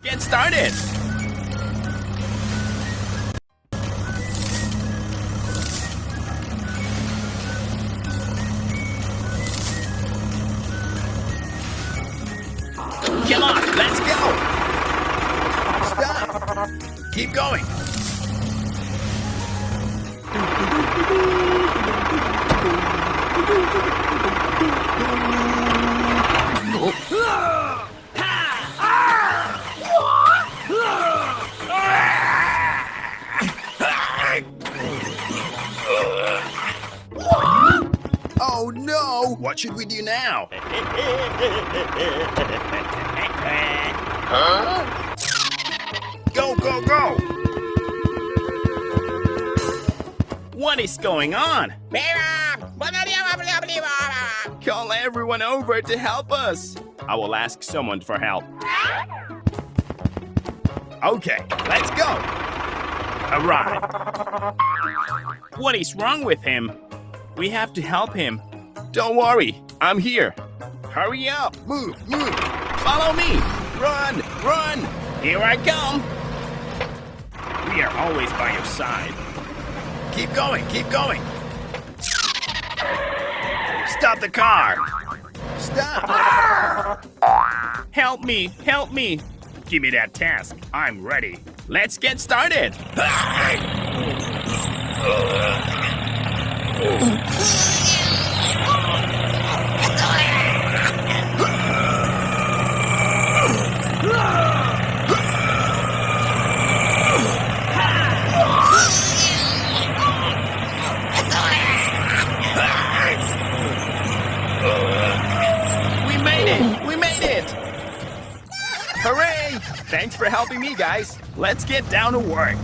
Get started! Come on, let's go! Stop! Keep going! Oh no! What should we do now? Huh? Go, go, go! What is going on? Call everyone over to help us. I will ask someone for help. Okay, let's go. Arrive. What is wrong with him? We have to help him. Don't worry, I'm here. Hurry up, move, move. Follow me. Run, run. Here I come. We are always by your side. Keep going, keep going. Stop the car. Stop. Help me, help me. Give me that task. I'm ready. Let's get started. We made it! Hooray! Thanks for helping me, guys. Let's get down to work.